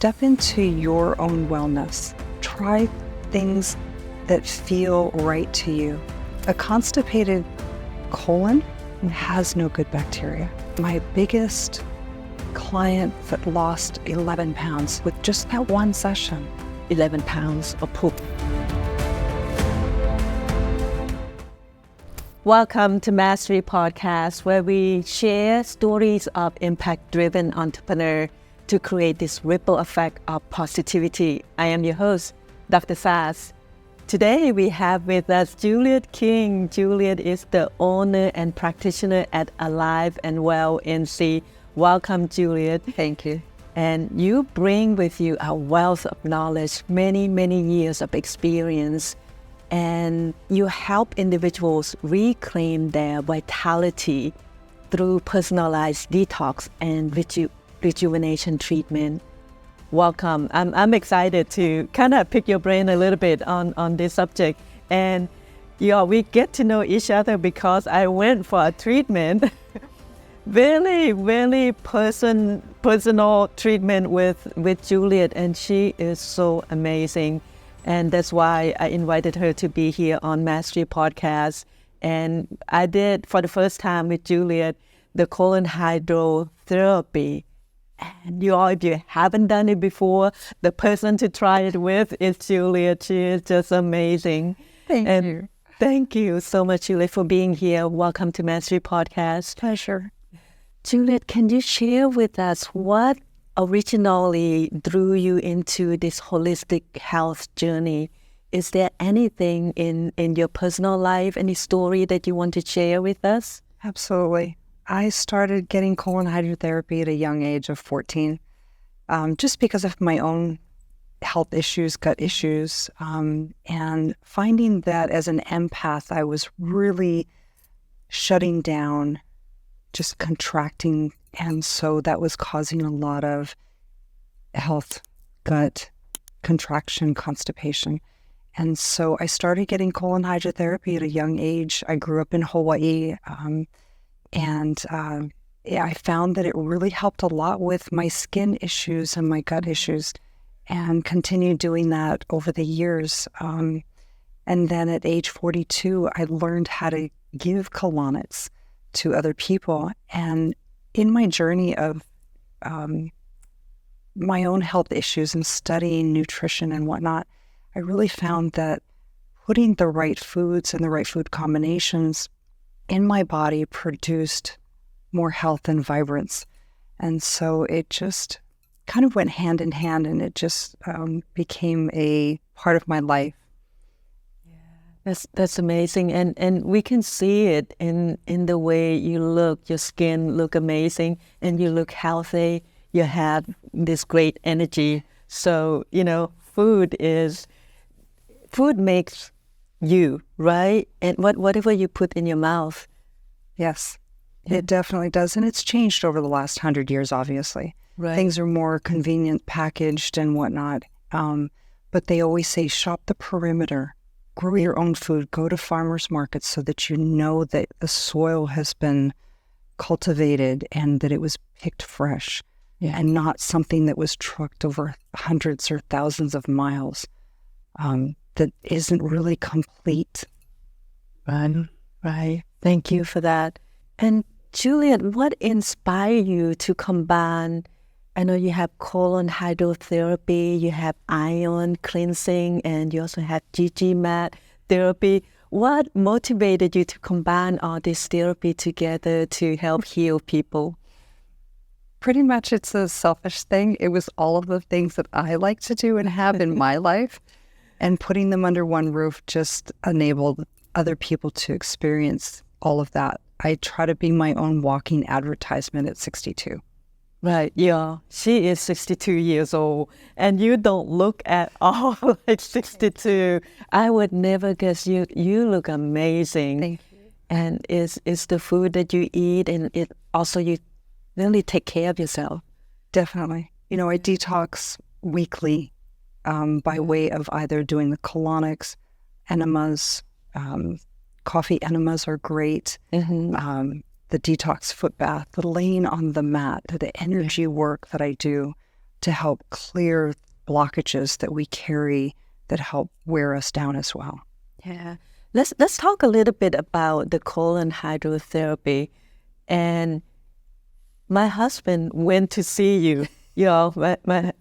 step into your own wellness. Try things that feel right to you. A constipated colon has no good bacteria. My biggest client that lost 11 pounds with just that one session. 11 pounds of poop. Welcome to Mastery Podcast, where we share stories of impact-driven entrepreneurs to create this ripple effect of positivity. I am your host, Dr. Sass. Today we have with us Juliette King. Juliette is the owner and practitioner at Alive and Well NC. Welcome, Juliette. Thank you. And you bring with you a wealth of knowledge, many, many years of experience, and you help individuals reclaim their vitality through personalized detox and rejuvenation treatment. Welcome. I'm excited to kind of pick your brain a little bit on this subject. And we get to know each other because I went for a treatment, really personal treatment with Juliette, and she is so amazing. And that's why I invited her to be here on Mastery Podcast. And I did, for the first time with Juliette, the colon hydrotherapy. And if you haven't done it before, the person to try it with is Juliette. She is just amazing. Thank you. Thank you so much, Juliette, for being here. Welcome to Mastery Podcast. Pleasure. Juliette, can you share with us what originally drew you into this holistic health journey? Is there anything in your personal life, any story that you want to share with us? Absolutely. I started getting colon hydrotherapy at a young age of 14, just because of my own health issues, gut issues, and finding that as an empath, I was really shutting down, just contracting, and so that was causing a lot of health, gut, contraction, constipation. And so I started getting colon hydrotherapy at a young age. I grew up in Hawaii, and I found that it really helped a lot with my skin issues and my gut issues, and continued doing that over the years. And then at age 42, I learned how to give colonics to other people. And in my journey of my own health issues and studying nutrition and whatnot, I really found that putting the right foods and the right food combinations in my body produced more health and vibrance. And so it just kind of went hand in hand, and it just became a part of my life. That's amazing, and we can see it in the way you look. Your skin look amazing, and you look healthy. You have this great energy. So food makes you, right? And whatever you put in your mouth. Yes, it definitely does, and it's changed over the last 100 years. Obviously, right. Things are more convenient, packaged, and whatnot. But they always say, shop the perimeter. Grow your own food, go to farmers markets so that you know that the soil has been cultivated and that it was picked fresh, and not something that was trucked over hundreds or thousands of miles that isn't really complete. Right. Thank you for that. And Juliette, what inspired you to combine? I know you have colon hydrotherapy, you have ion cleansing, and you also have GG-mat therapy. What motivated you to combine all this therapy together to help heal people? Pretty much it's a selfish thing. It was all of the things that I like to do and have in my life, and putting them under one roof just enabled other people to experience all of that. I try to be my own walking advertisement at 62. Right, yeah. She is 62 years old, and you don't look at all like 62. I would never guess you look amazing. Thank you. And it's the food that you eat, and it also you really take care of yourself. Definitely. I detox weekly by way of either doing the colonics, enemas, coffee enemas are great. Mm-hmm. The detox foot bath, the laying on the mat, the energy work that I do, to help clear blockages that we carry that help wear us down as well. Yeah. Let's talk a little bit about the colon hydrotherapy. And my husband went to see you. You know,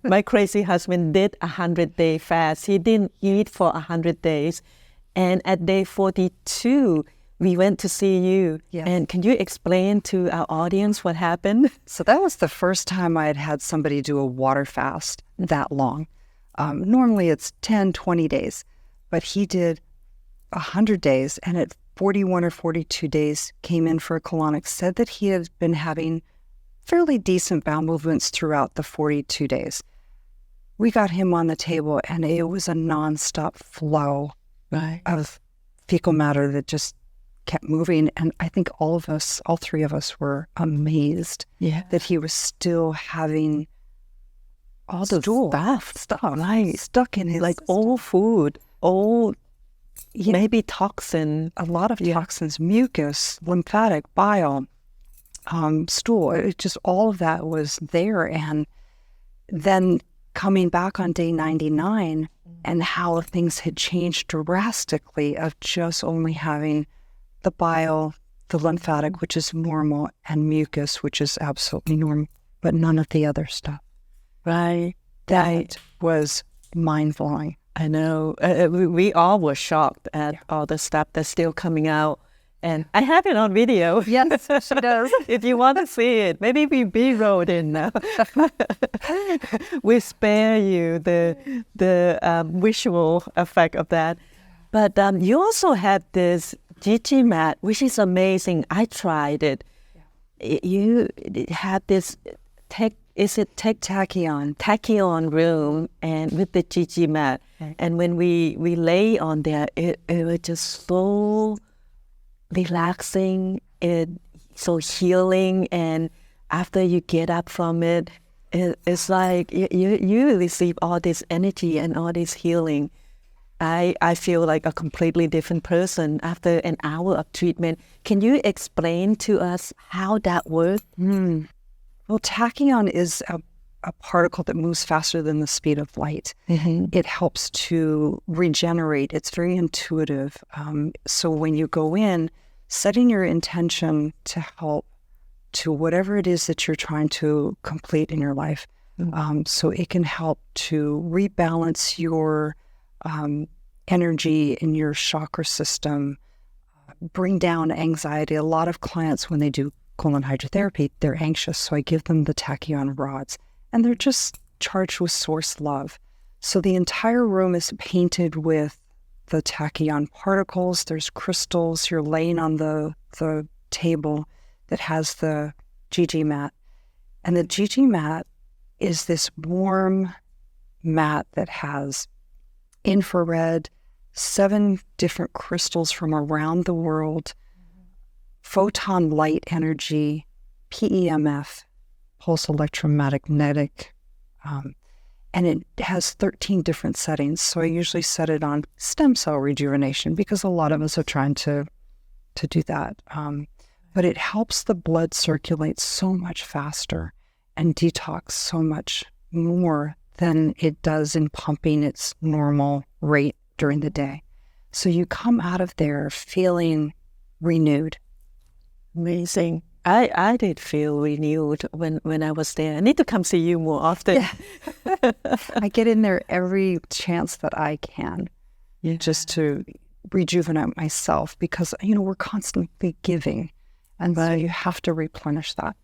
my crazy husband did 100-day fast. He didn't eat for 100 days. And at day 42, we went to see you. Yes. And can you explain to our audience what happened? So that was the first time I had had somebody do a water fast that long. Normally it's 10, 20 days, but he did 100 days, and at 41 or 42 days came in for a colonic, said that he had been having fairly decent bowel movements throughout the 42 days. We got him on the table, and it was a nonstop flow of fecal matter that just kept moving. And I think all three of us were amazed that he was still having all the stuff stuck in his like old food, old maybe toxin. A lot of toxins, mucus, lymphatic, bile, stool. It just all of that was there. And then coming back on day 99 and how things had changed drastically of just only having the bile, the lymphatic, which is normal, and mucus, which is absolutely normal, but none of the other stuff. Right. That was mind-blowing. I know. We all were shocked at all the stuff that's still coming out. And I have it on video. Yes, she does. If you want to see it, maybe we B-rolled in now. We spare you the visual effect of that. But you also have this GG mat, which is amazing. I tried it. You have this tachyon room, and with the GG mat. Okay. And when we lay on there, it was just so relaxing, so healing. And after you get up from it, it's like you receive all this energy and all this healing. I feel like a completely different person after an hour of treatment. Can you explain to us how that works? Well, tachyon is a particle that moves faster than the speed of light. Mm-hmm. It helps to regenerate. It's very intuitive. So when you go in, setting your intention to help to whatever it is that you're trying to complete in your life, so it can help to rebalance your energy in your chakra system, bring down anxiety. A lot of clients, when they do colon hydrotherapy, they're anxious, so I give them the tachyon rods, and they're just charged with source love. So the entire room is painted with the tachyon particles. There's crystals. You're laying on the table that has the GG mat, and the GG mat is this warm mat that has infrared, 7 different crystals from around the world, photon light energy, PEMF, pulse electromagnetic, and it has 13 different settings. So I usually set it on stem cell rejuvenation because a lot of us are trying to do that. But it helps the blood circulate so much faster and detox so much more than it does in pumping its normal rate during the day. So you come out of there feeling renewed. Amazing. I did feel renewed when I was there. I need to come see you more often. Yeah. I get in there every chance that I can, just to rejuvenate myself, because we're constantly giving, and so you have to replenish that.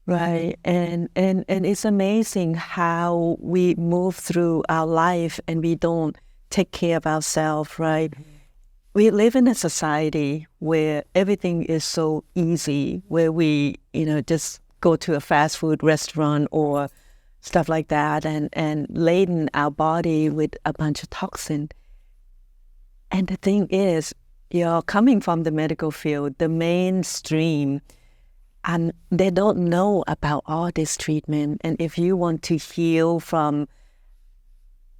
Right. And it's amazing how we move through our life and we don't take care of ourselves, right? Mm-hmm. We live in a society where everything is so easy, where we, just go to a fast food restaurant or stuff like that and laden our body with a bunch of toxin. And the thing is, coming from the medical field, the mainstream, and they don't know about all this treatment. And if you want to heal from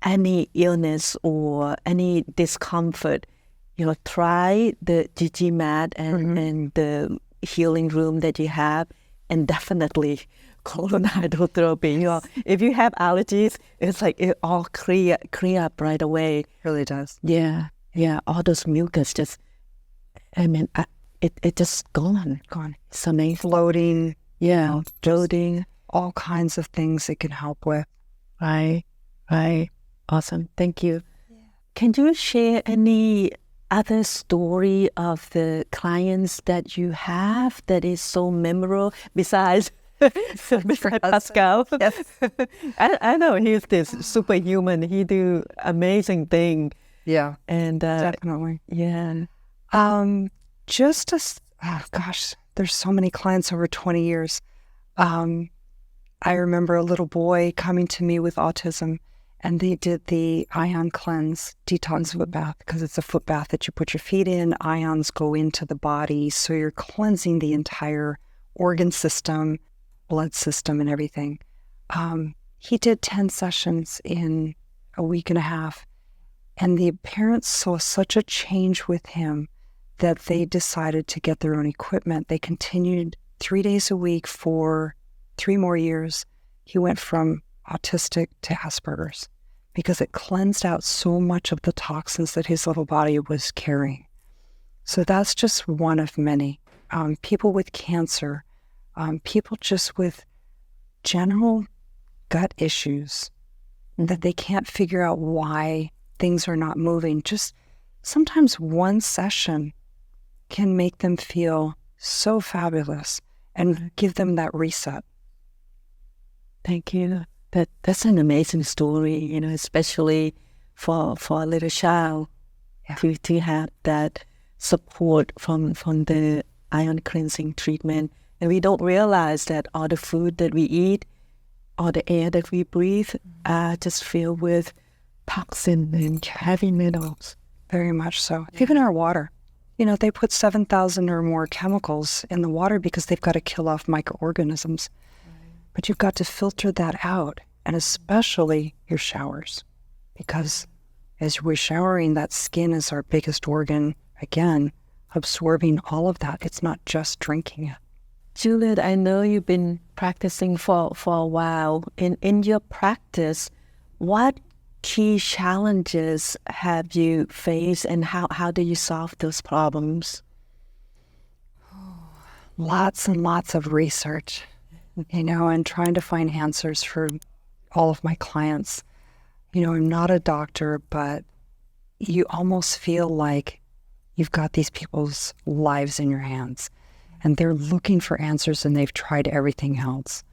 any illness or any discomfort, try the GG mat and the healing room that you have, and definitely colon hydrotherapy. If you have allergies, it's like it all clear up right away. It really does. Yeah. All those mucus just, it just gone. It's amazing. Floating. Yeah, floating. All kinds of things it can help with. Right. Awesome. Thank you. Yeah. Can you share any other story of the clients that you have that is so memorable besides Pascal? Yes. I know he's this superhuman. He do amazing thing. Yeah. And definitely. Yeah. There's so many clients over 20 years. I remember a little boy coming to me with autism, and they did the IonCleanse detox foot bath, because it's a foot bath that you put your feet in. Ions go into the body, so you're cleansing the entire organ system, blood system, and everything. He did 10 sessions in a week and a half, and the parents saw such a change with him that they decided to get their own equipment. They continued 3 days a week for 3 more years. He went from autistic to Asperger's because it cleansed out so much of the toxins that his little body was carrying. So that's just one of many. People with cancer, people just with general gut issues that they can't figure out why things are not moving. Just sometimes one session can make them feel so fabulous and give them that reset. Thank you. That's an amazing story, especially for a little child to have that support from the ion cleansing treatment. And we don't realize that all the food that we eat, all the air that we breathe are just filled with toxin and heavy metals. Very much so. Yeah. Even our water. They put 7,000 or more chemicals in the water because they've got to kill off microorganisms. But you've got to filter that out, and especially your showers, because as we're showering, that skin is our biggest organ, again, absorbing all of that. It's not just drinking it. Juliette, I know you've been practicing for a while. In your practice, what key challenges have you faced, and how do you solve those problems? Lots and lots of research. And trying to find answers for all of my clients. I'm not a doctor, but you almost feel like you've got these people's lives in your hands, and they're looking for answers, and they've tried everything else.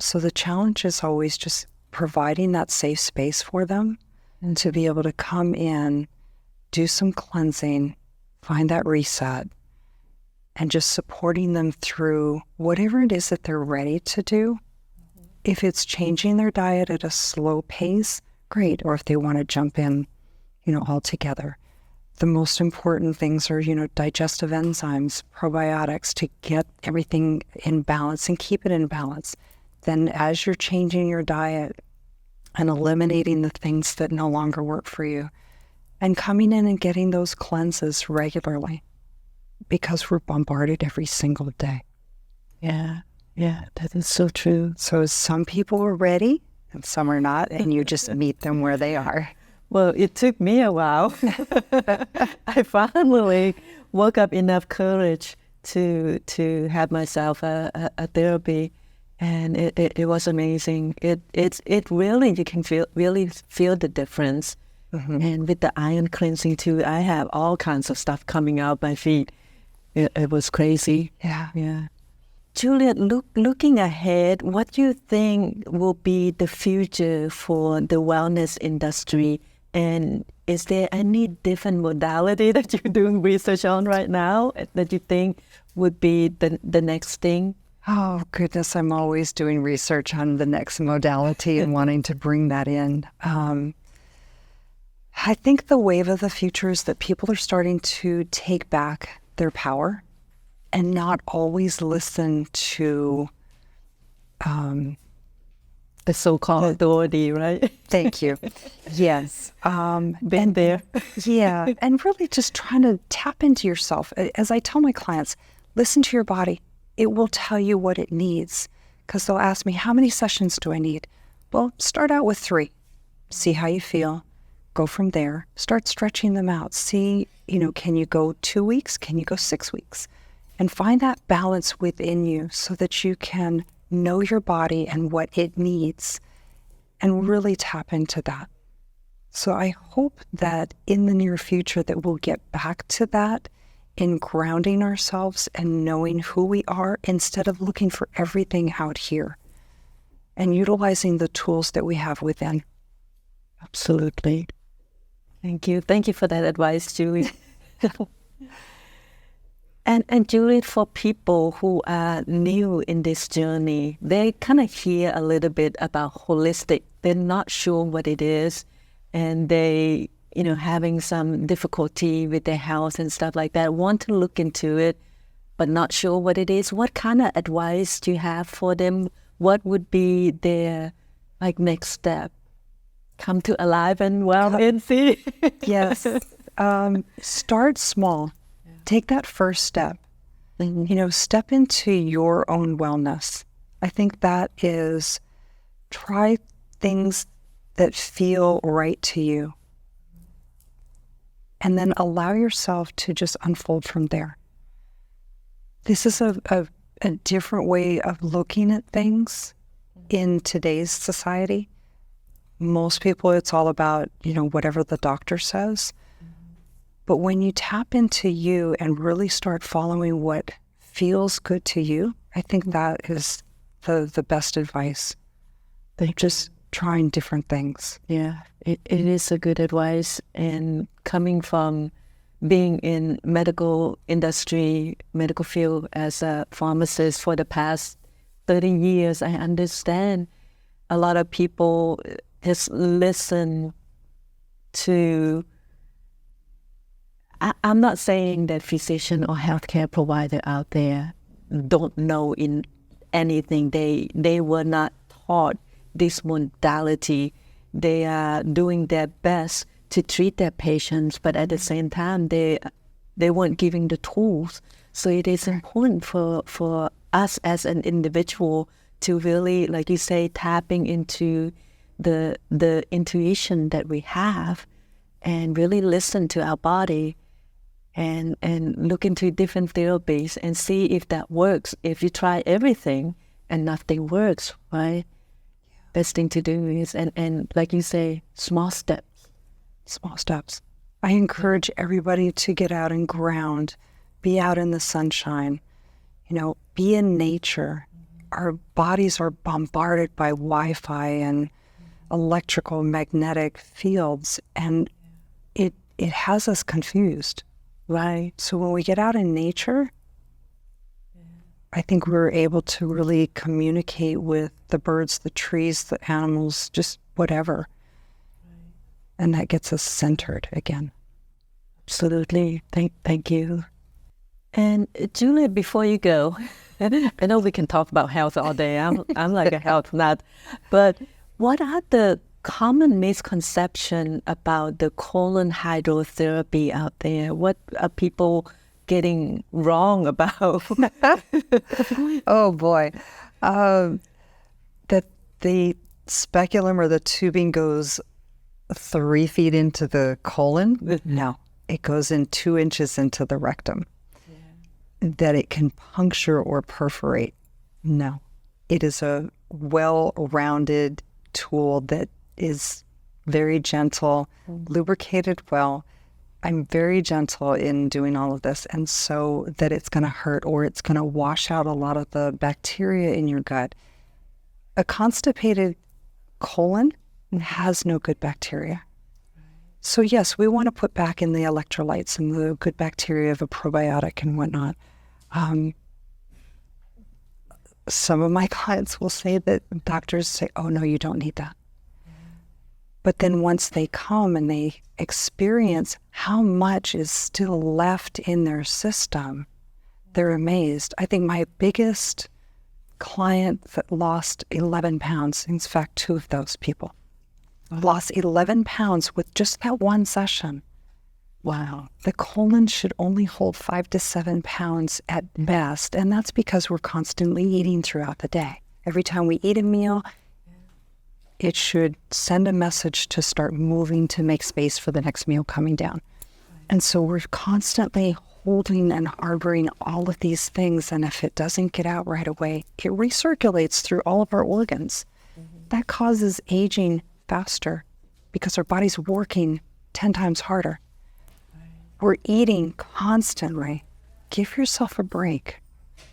So the challenge is always just providing that safe space for them and to be able to come in, do some cleansing, find that reset, and just supporting them through whatever it is that they're ready to do. If it's changing their diet at a slow pace, great. Or if they want to jump in, all together. The most important things are, digestive enzymes, probiotics, to get everything in balance and keep it in balance. Then as you're changing your diet and eliminating the things that no longer work for you, and coming in and getting those cleanses regularly, because we're bombarded every single day. Yeah, that is so true. So some people are ready and some are not, and you just meet them where they are. Well, it took me a while. I finally woke up enough courage to have myself a therapy, and it was amazing. It really, you can really feel the difference. Mm-hmm. And with the ion cleansing too, I have all kinds of stuff coming out my feet. It was crazy. Yeah. Juliette, looking ahead, what do you think will be the future for the wellness industry? And is there any different modality that you're doing research on right now that you think would be the next thing? Oh, goodness, I'm always doing research on the next modality and wanting to bring that in. I think the wave of the future is that people are starting to take back their power and not always listen to the so-called authority, right? Thank you. Yes. Been there. Yeah. And really just trying to tap into yourself. As I tell my clients, listen to your body. It will tell you what it needs. because they'll ask me, how many sessions do I need? Well, start out with 3. See how you feel. Go from there. Start stretching them out. See, can you go 2 weeks? Can you go 6 weeks? And find that balance within you so that you can know your body and what it needs and really tap into that. So I hope that in the near future that we'll get back to that in grounding ourselves and knowing who we are instead of looking for everything out here and utilizing the tools that we have within. Absolutely. Thank you. Thank you for that advice, Julie. And Juliette, for people who are new in this journey, they kind of hear a little bit about holistic. They're not sure what it is, and they, having some difficulty with their health and stuff like that, want to look into it, but not sure what it is. What kind of advice do you have for them? What would be their next step? Come to alive and well and see. Yes. Start small. Take that first step. Mm-hmm. Step into your own wellness. I think that is, try things that feel right to you. And then allow yourself to just unfold from there. This is a different way of looking at things in today's society. Most people, it's all about, whatever the doctor says. But when you tap into you and really start following what feels good to you, I think that is the best advice. Just trying different things. Yeah, it is a good advice. And coming from being in medical industry, medical field as a pharmacist for the past 30 years, I understand a lot of people just listen to... I'm not saying that physician or healthcare provider out there don't know in anything. They were not taught this modality. They are doing their best to treat their patients, but at the same time, they weren't giving the tools. So it is important for us as an individual to really, like you say, tapping into the intuition that we have and really listen to our body. And look into different therapies and see if that works. If you try everything and nothing works, right? Yeah. Best thing to do is, and like you say, small steps. Small steps. I encourage everybody to get out and ground, be out in the sunshine, be in nature. Our bodies are bombarded by Wi-Fi and electrical magnetic fields, and it has us confused. Right. So when we get out in nature, I think we're able to really communicate with the birds, the trees, the animals, just whatever. Right. And that gets us centered again. Absolutely. Thank you. And Juliette, before you go, I know we can talk about health all day. I'm like a health nut. But what are the common misconception about the colon hydrotherapy out there? What are people getting wrong about? Oh boy. That the speculum or the tubing goes 3 feet into the colon? No. It goes in 2 inches into the rectum. Yeah. That it can puncture or perforate? No. It is a well-rounded tool that is very gentle, lubricated well. I'm very gentle in doing all of this, and so that it's going to hurt or it's going to wash out a lot of the bacteria in your gut. A constipated colon has no good bacteria. So yes, we want to put back in the electrolytes and the good bacteria of a probiotic and whatnot. Some of my clients will say that doctors say, oh no, you don't need that. But then once they come and they experience how much is still left in their system, they're amazed. I think my biggest client that lost 11 pounds, in fact, 2 of those people, lost 11 pounds with just that one session. Wow. The colon should only hold 5 to 7 pounds at best, and that's because we're constantly eating throughout the day. Every time we eat a meal, it should send a message to start moving to make space for the next meal coming down. And so we're constantly holding and harboring all of these things. And if it doesn't get out right away, it recirculates through all of our organs. That causes aging faster because our body's working 10 times harder. We're eating constantly. Give yourself a break,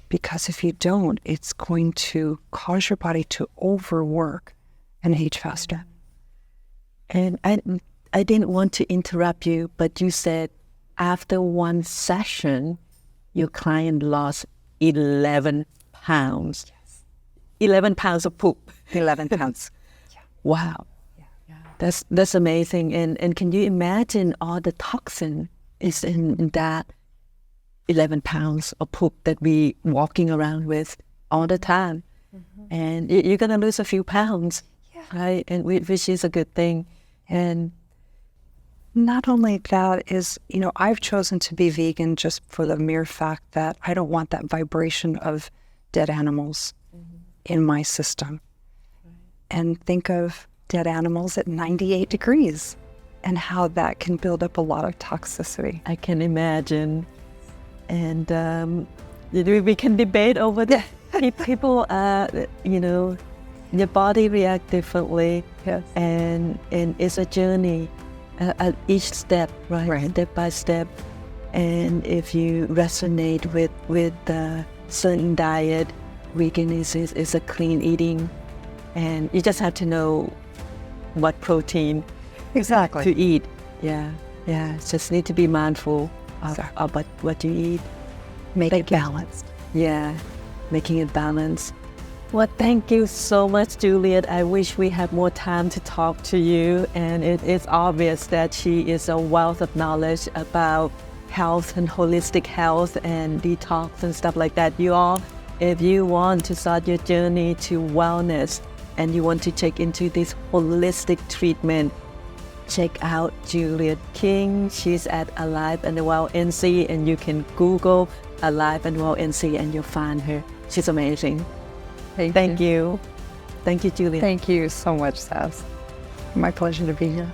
because if you don't, it's going to cause your body to overwork and age faster. And I didn't want to interrupt you, but you said after one session, your client lost 11 pounds. Yes. 11 pounds of poop. 11 pounds. Yeah. Wow. Yeah. That's amazing. And can you imagine all the toxin is in that 11 pounds of poop that we walking around with all the time? And you're going to lose a few pounds, right? And which is a good thing. And not only that is, I've chosen to be vegan just for the mere fact that I don't want that vibration of dead animals in my system. And think of dead animals at 98 degrees and how that can build up a lot of toxicity. I can imagine. And we can debate over that. People, their body react differently. Yes. And it's a journey at each step, right? Step by step. And if you resonate with certain diet, vegan is a clean eating. And you just have to know what protein Exactly. to eat. Yeah. Just need to be mindful about what you eat. Make it balanced. Yeah, making it balanced. Well, thank you so much, Juliette. I wish we had more time to talk to you. And it is obvious that she is a wealth of knowledge about health and holistic health and detox and stuff like that. You all, if you want to start your journey to wellness and you want to check into this holistic treatment, check out Juliette King. She's at Alive and Well NC, and you can Google Alive and Well NC and you'll find her. She's amazing. Thank you. Thank you, Juliette. Thank you so much, Sass. My pleasure to be here.